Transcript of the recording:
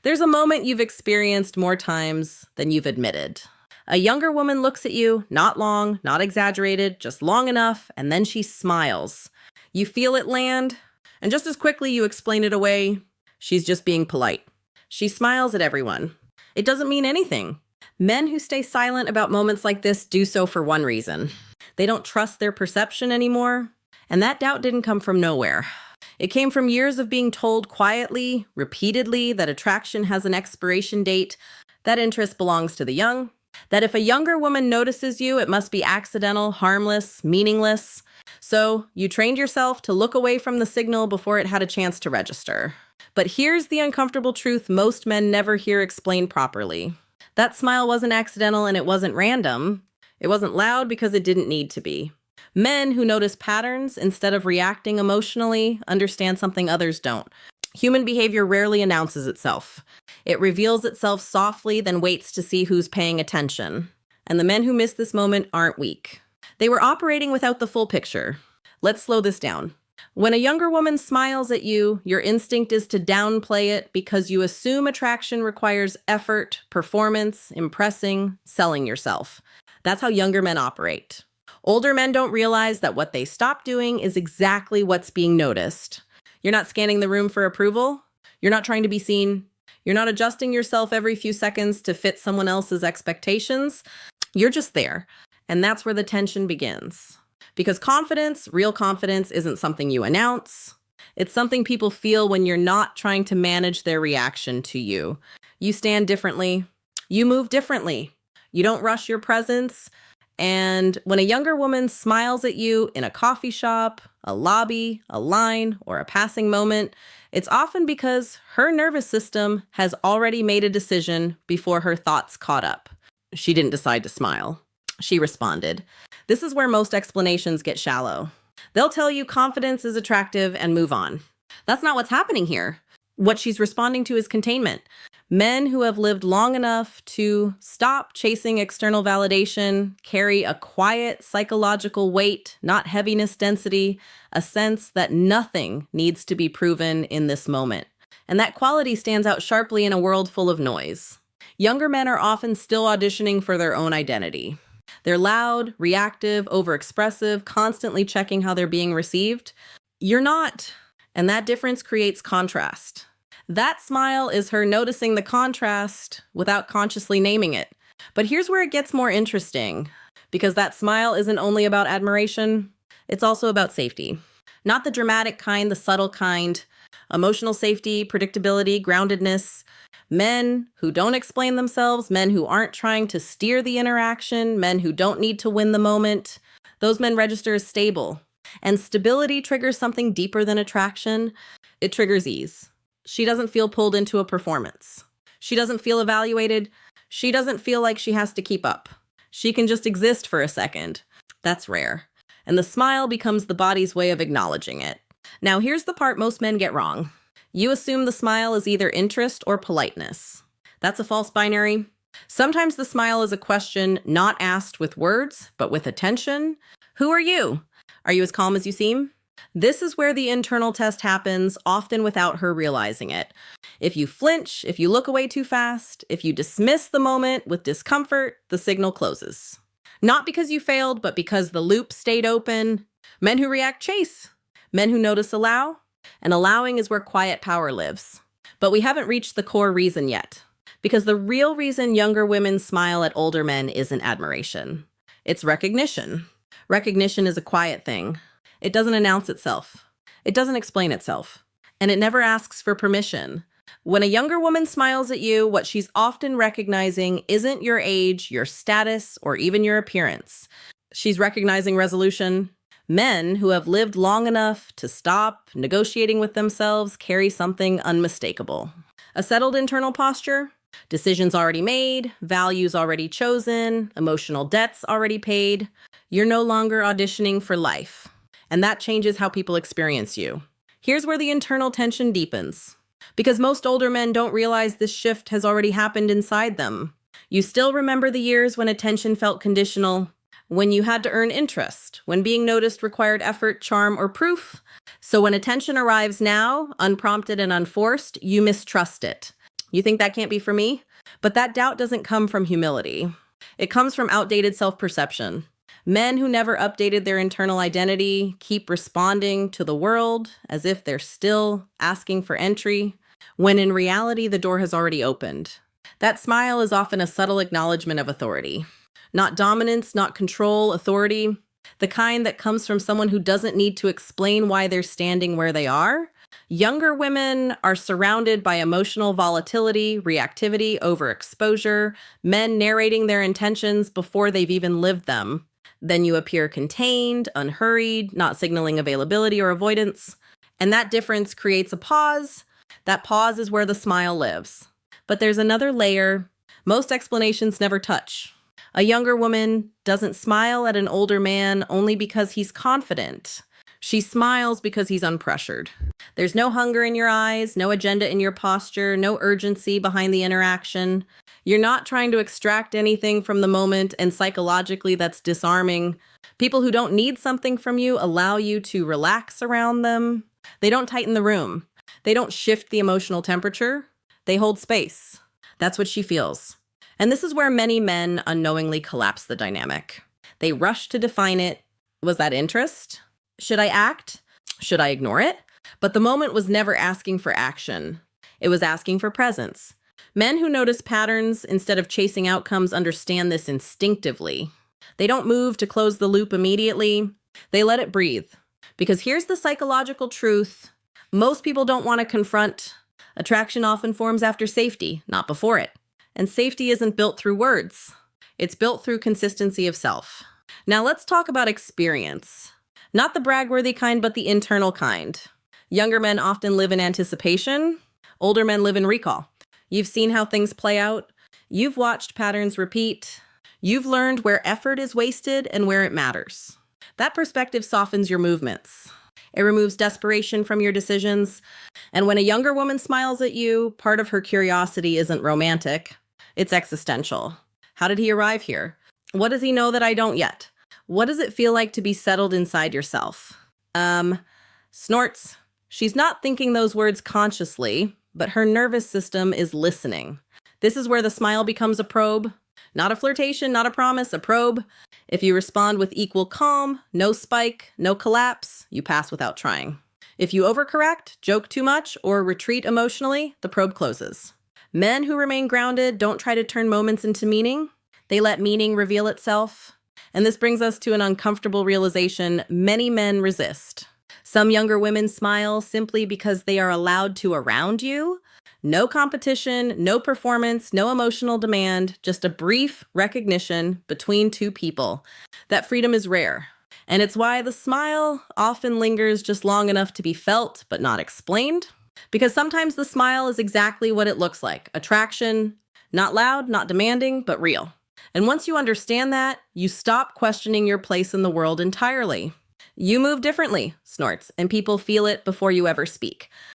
There's a moment you've experienced more times than you've admitted. A younger woman looks at you, not long, not exaggerated, just long enough, and then she smiles. You feel it land, and just as quickly you explain it away, she's just being polite. She smiles at everyone. It doesn't mean anything. Men who stay silent about moments like this do so for one reason. They don't trust their perception anymore, and that doubt didn't come from nowhere. It came from years of being told quietly, repeatedly, that attraction has an expiration date, that interest belongs to the young, that if a younger woman notices you, it must be accidental, harmless, meaningless. So you trained yourself to look away from the signal before it had a chance to register. But here's the uncomfortable truth most men never hear explained properly. That smile wasn't accidental and it wasn't random. It wasn't loud because it didn't need to be. Men who notice patterns instead of reacting emotionally understand something others don't. Human behavior rarely announces itself. It reveals itself softly, then waits to see who's paying attention. And the men who miss this moment aren't weak. They were operating without the full picture. Let's slow this down. When a younger woman smiles at you, your instinct is to downplay it because you assume attraction requires effort, performance, impressing, selling yourself. That's how younger men operate. Older men don't realize that what they stop doing is exactly what's being noticed. You're not scanning the room for approval. You're not trying to be seen. You're not adjusting yourself every few seconds to fit someone else's expectations. You're just there. And that's where the tension begins. Because confidence, real confidence, isn't something you announce. It's something people feel when you're not trying to manage their reaction to you. You stand differently. You move differently. You don't rush your presence. And when a younger woman smiles at you in a coffee shop, a lobby, a line, or a passing moment, it's often because her nervous system has already made a decision before her thoughts caught up. She didn't decide to smile. She responded. This is where most explanations get shallow. They'll tell you confidence is attractive and move on. That's not what's happening here. What she's responding to is containment. Men who have lived long enough to stop chasing external validation carry a quiet psychological weight, not heaviness density, a sense that nothing needs to be proven in this moment. And that quality stands out sharply in a world full of noise. Younger men are often still auditioning for their own identity. They're loud, reactive, overexpressive, constantly checking how they're being received. You're not. And that difference creates contrast. That smile is her noticing the contrast without consciously naming it. But here's where it gets more interesting, because that smile isn't only about admiration, it's also about safety. Not the dramatic kind, the subtle kind. Emotional safety, predictability, groundedness. Men who don't explain themselves, men who aren't trying to steer the interaction, men who don't need to win the moment. Those men register as stable. And stability triggers something deeper than attraction. It triggers ease. She doesn't feel pulled into a performance. She doesn't feel evaluated. She doesn't feel like she has to keep up. She can just exist for a second. That's rare. And the smile becomes the body's way of acknowledging it. Now, here's the part most men get wrong. You assume the smile is either interest or politeness. That's a false binary. Sometimes the smile is a question not asked with words, but with attention. Who are you? Are you as calm as you seem? This is where the internal test happens, often without her realizing it. If you flinch, if you look away too fast, if you dismiss the moment with discomfort, the signal closes. Not because you failed, but because the loop stayed open. Men who react chase. Men who notice allow. And allowing is where quiet power lives. But we haven't reached the core reason yet. Because the real reason younger women smile at older men isn't admiration. It's recognition. Recognition is a quiet thing. It doesn't announce itself. It doesn't explain itself. And it never asks for permission. When a younger woman smiles at you, what she's often recognizing isn't your age, your status, or even your appearance. She's recognizing resolution. Men who have lived long enough to stop negotiating with themselves carry something unmistakable. A settled internal posture, decisions already made, values already chosen, emotional debts already paid. You're no longer auditioning for life. And that changes how people experience you. Here's where the internal tension deepens. Because most older men don't realize this shift has already happened inside them. You still remember the years when attention felt conditional, when you had to earn interest, when being noticed required effort, charm, or proof. So when attention arrives now, unprompted and unforced, you mistrust it. You think that can't be for me? But that doubt doesn't come from humility. It comes from outdated self-perception. Men who never updated their internal identity keep responding to the world as if they're still asking for entry, when in reality the door has already opened. That smile is often a subtle acknowledgement of authority. Not dominance, not control, authority. The kind that comes from someone who doesn't need to explain why they're standing where they are. Younger women are surrounded by emotional volatility, reactivity, overexposure, men narrating their intentions before they've even lived them. Then you appear contained, unhurried, not signaling availability or avoidance. And that difference creates a pause. That pause is where the smile lives. But there's another layer. Most explanations never touch. A younger woman doesn't smile at an older man only because he's confident. She smiles because he's unpressured. There's no hunger in your eyes, no agenda in your posture, no urgency behind the interaction. You're not trying to extract anything from the moment, and psychologically that's disarming. People who don't need something from you allow you to relax around them. They don't tighten the room. They don't shift the emotional temperature. They hold space. That's what she feels. And this is where many men unknowingly collapse the dynamic. They rush to define it. Was that interest? Should I act? Should I ignore it? But the moment was never asking for action. It was asking for presence. Men who notice patterns instead of chasing outcomes understand this instinctively. They don't move to close the loop immediately. They let it breathe. Because here's the psychological truth. Most people don't want to confront. Attraction often forms after safety, not before it. And safety isn't built through words. It's built through consistency of self. Now let's talk about experience. Not the brag-worthy kind, but the internal kind. Younger men often live in anticipation. Older men live in recall. You've seen how things play out. You've watched patterns repeat. You've learned where effort is wasted and where it matters. That perspective softens your movements. It removes desperation from your decisions. And when a younger woman smiles at you, part of her curiosity isn't romantic. It's existential. How did he arrive here? What does he know that I don't yet? What does it feel like to be settled inside yourself? Snorts. She's not thinking those words consciously, but her nervous system is listening. This is where the smile becomes a probe. Not a flirtation, not a promise, a probe. If you respond with equal calm, no spike, no collapse, you pass without trying. If you overcorrect, joke too much, or retreat emotionally, the probe closes. Men who remain grounded don't try to turn moments into meaning. They let meaning reveal itself. And this brings us to an uncomfortable realization many men resist. Some younger women smile simply because they are allowed to around you. No competition, no performance, no emotional demand, just a brief recognition between two people. That freedom is rare. And it's why the smile often lingers just long enough to be felt but not explained. Because sometimes the smile is exactly what it looks like. Attraction, not loud, not demanding, but real. And once you understand that, you stop questioning your place in the world entirely. You move differently, Snorts, and people feel it before you ever speak.